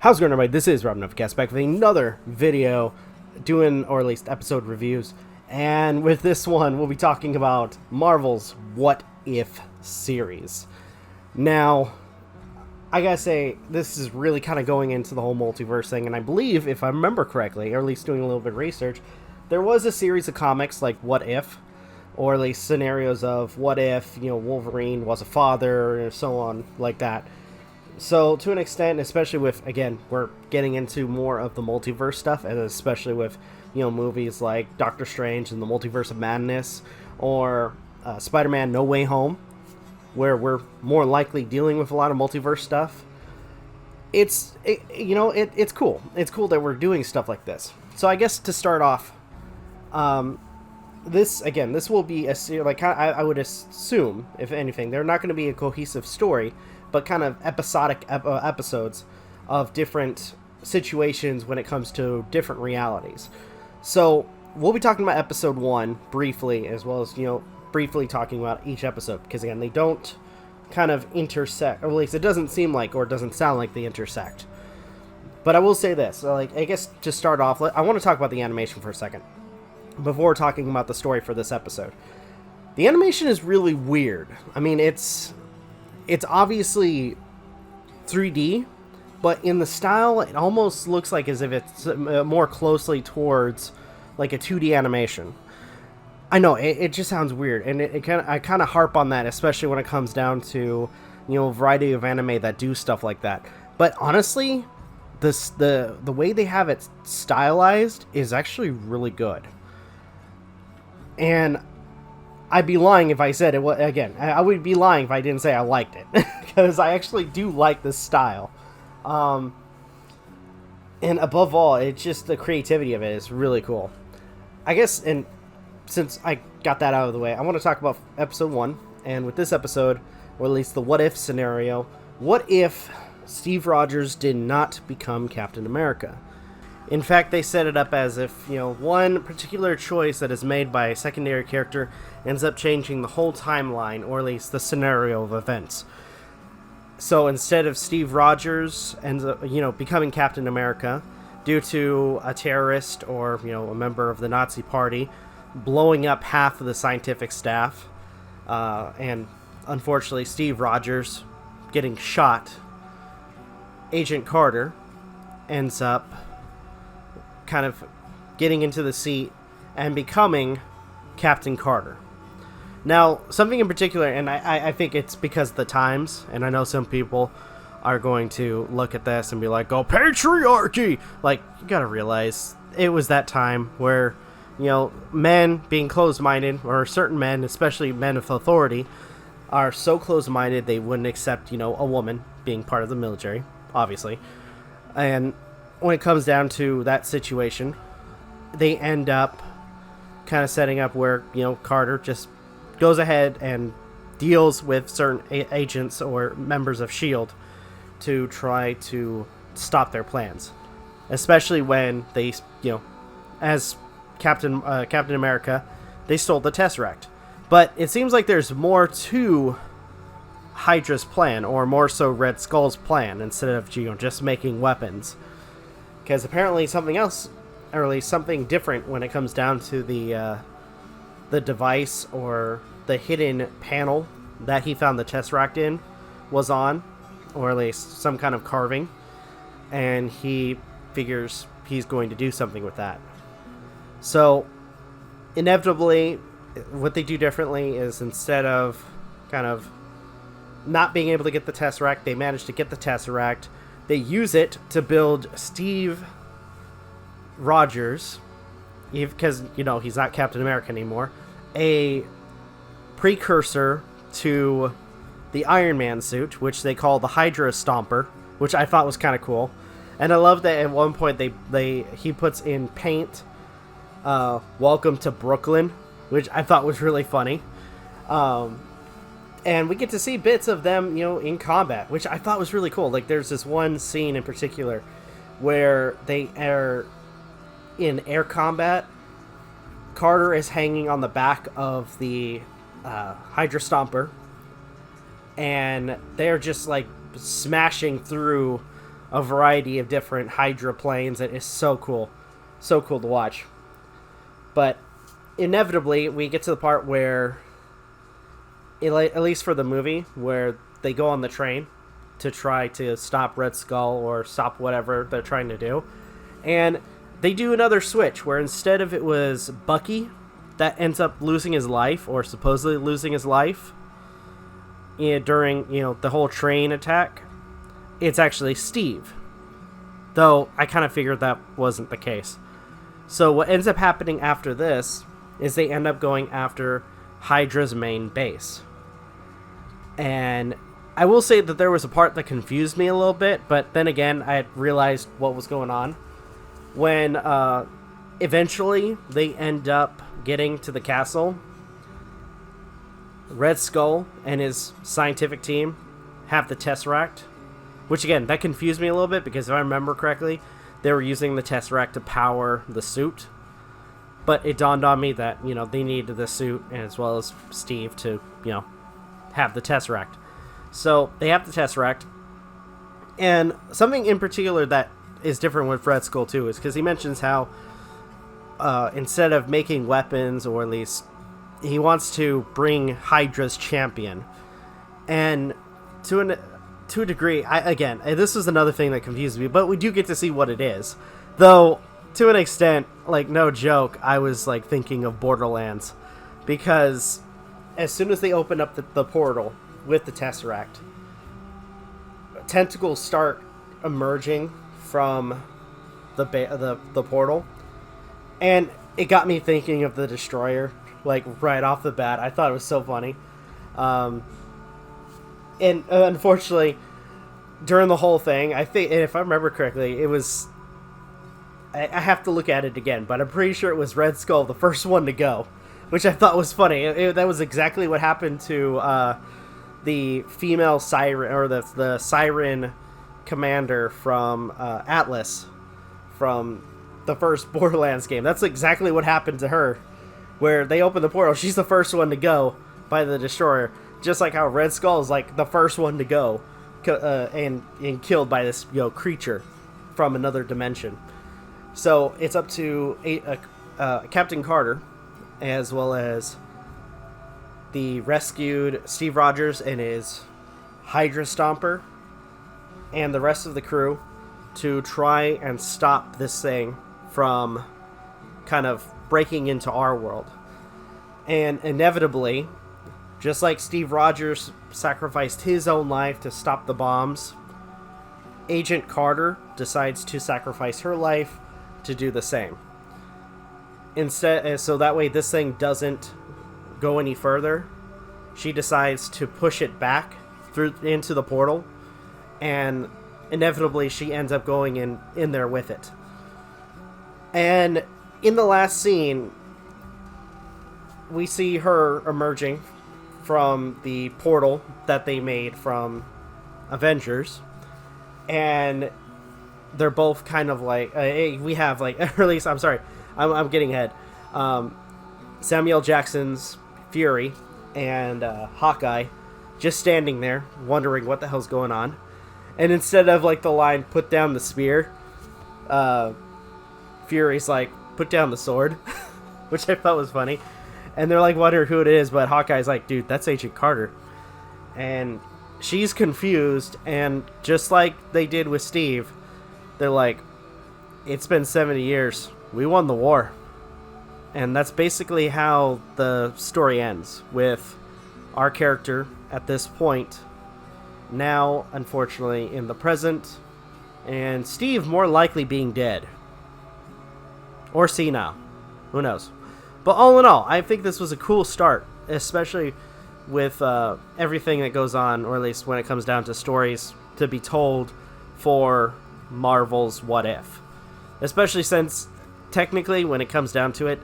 How's it going, everybody? This is Rob Novakast back with another video doing, or at least episode reviews. And with this one, we'll be talking about Marvel's What If series. Now, I gotta say, this is really kind of going into the whole multiverse thing. And I believe, if I remember correctly, or at least doing a little bit of research, there was a series of comics like What If, or at least scenarios of what if, Wolverine was a father, and so on, like that. So, to an extent, especially with, again, we're getting into more of the multiverse stuff, and especially with, movies like Doctor Strange and the Multiverse of Madness, or Spider-Man No Way Home, where we're more likely dealing with a lot of multiverse stuff. It's cool. It's cool that we're doing stuff like this. So, I guess to start off, this will be a series, like, I would assume, if anything, they're not going to be a cohesive story, but kind of episodic episodes of different situations when it comes to different realities. So we'll be talking about episode 1 briefly, as well as, briefly talking about each episode, because again, they don't kind of intersect, or at least it doesn't seem like, or it doesn't sound like they intersect. But I will say this, I guess to start off, I want to talk about the animation for a second, before talking about the story for this episode. The animation is really weird. I mean, it's obviously 3D, but in the style, it almost looks like as if it's more closely towards like a 2D animation. I know, it just sounds weird, and I kind of harp on that, especially when it comes down to, a variety of anime that do stuff like that. But honestly, the way they have it stylized is actually really good. And I'd be lying if I said it. Again, I would be lying if I didn't say I liked it, because I actually do like this style. And above all, it's just the creativity of it is really cool. I guess, and since I got that out of the way, I want to talk about episode 1. And with this episode, or at least the what if scenario, what if Steve Rogers did not become Captain America? In fact, they set it up as if, one particular choice that is made by a secondary character ends up changing the whole timeline, or at least the scenario of events. So instead of Steve Rogers ends up, becoming Captain America due to a terrorist or, a member of the Nazi Party blowing up half of the scientific staff, and unfortunately Steve Rogers getting shot, Agent Carter ends up kind of getting into the seat and becoming Captain Carter. Now, something in particular, and I think it's because of the times, and I know some people are going to look at this and be like, oh, patriarchy! Like, you gotta realize, it was that time where, men being closed-minded, or certain men, especially men of authority, are so closed-minded they wouldn't accept, a woman being part of the military, obviously. And when it comes down to that situation, they end up kind of setting up where, Carter just goes ahead and deals with certain agents or members of S.H.I.E.L.D. to try to stop their plans. Especially when they, as Captain America, they stole the Tesseract. But it seems like there's more to Hydra's plan, or more so Red Skull's plan, instead of, just making weapons. Because apparently something else, or at least something different when it comes down to the device or the hidden panel that he found the Tesseract in was on, or at least some kind of carving, and he figures he's going to do something with that. So, inevitably, what they do differently is instead of kind of not being able to get the Tesseract, they manage to get the Tesseract. They use it to build Steve Rogers, because, he's not Captain America anymore, a precursor to the Iron Man suit, which they call the Hydra Stomper, which I thought was kind of cool. And I love that at one point he puts in paint, welcome to Brooklyn, which I thought was really funny. And we get to see bits of them, in combat, which I thought was really cool. Like, there's this one scene in particular where they are in air combat. Carter is hanging on the back of the Hydra Stomper, and they're just, like, smashing through a variety of different Hydra planes. It is so cool. So cool to watch. But inevitably, we get to the part where, at least for the movie, where they go on the train to try to stop Red Skull or stop whatever they're trying to do. And they do another switch where instead of it was Bucky that ends up losing his life, or supposedly losing his life, during, the whole train attack, it's actually Steve. Though I kind of figured that wasn't the case. So what ends up happening after this is they end up going after Hydra's main base. And I will say that there was a part that confused me a little bit, but then again, I had realized what was going on. When eventually they end up getting to the castle, Red Skull and his scientific team have the Tesseract, which again, that confused me a little bit because if I remember correctly, they were using the Tesseract to power the suit. But it dawned on me that, they needed the suit as well as Steve to, have the Tesseract. So they have the Tesseract. And something in particular that is different with Red Skull too is because he mentions how instead of making weapons, or at least he wants to bring Hydra's champion. And to a degree, again, this is another thing that confused me, but we do get to see what it is. Though, to an extent, no joke, I was thinking of Borderlands. Because as soon as they open up the portal with the Tesseract, tentacles start emerging from the portal, and it got me thinking of the Destroyer, right off the bat. I thought it was so funny. And unfortunately, during the whole thing, I think, and if I remember correctly, it was, I have to look at it again, but I'm pretty sure it was Red Skull, the first one to go, which I thought was funny. That was exactly what happened to the female siren, or the siren commander from Atlas, from the first Borderlands game. That's exactly what happened to her, where they open the portal, she's the first one to go by the Destroyer, just like how Red Skull is the first one to go, and killed by this creature from another dimension. So it's up to Captain Carter, as well as the rescued Steve Rogers and his Hydra Stomper, and the rest of the crew, to try and stop this thing from kind of breaking into our world. And inevitably, just like Steve Rogers sacrificed his own life to stop the bombs, Agent Carter decides to sacrifice her life to do the same. Instead, so that way this thing doesn't go any further, she decides to push it back through into the portal, and inevitably she ends up going in there with it. And in the last scene, we see her emerging from the portal that they made from Avengers, and they're both kind of we have or at least, I'm sorry, I'm getting ahead. Samuel Jackson's Fury and Hawkeye just standing there wondering what the hell's going on, and instead of the line "put down the spear," Fury's "put down the sword," which I thought was funny. And they're wondering who it is, but Hawkeye's dude, that's Agent Carter. And she's confused, and just like they did with Steve, they're it's been 70 years. We won the war. And that's basically how the story ends, with our character at this point, now, unfortunately, in the present, and Steve more likely being dead. Or senile. Who knows? But all in all, I think this was a cool start, especially with everything that goes on, or at least when it comes down to stories to be told for Marvel's What If. Especially since, technically, when it comes down to it,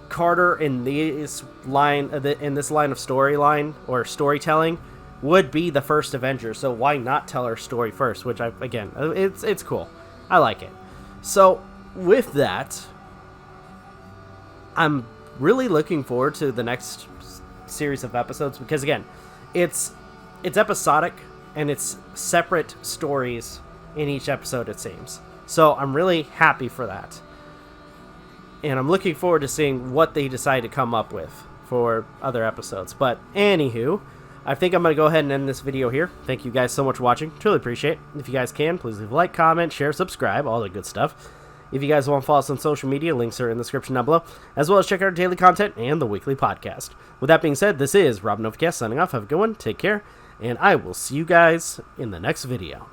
Carter in this line of storyline or storytelling would be the first Avenger. So why not tell her story first? Which it's cool. I like it. So with that, I'm really looking forward to the next series of episodes, because again, it's episodic and it's separate stories in each episode, it seems. So I'm really happy for that. And I'm looking forward to seeing what they decide to come up with for other episodes. But anywho, I think I'm going to go ahead and end this video here. Thank you guys so much for watching. Truly appreciate it. If you guys can, please leave a like, comment, share, subscribe, all the good stuff. If you guys want to follow us on social media, links are in the description down below, as well as check out our daily content and the weekly podcast. With that being said, this is Rob Novakast signing off. Have a good one, take care, and I will see you guys in the next video.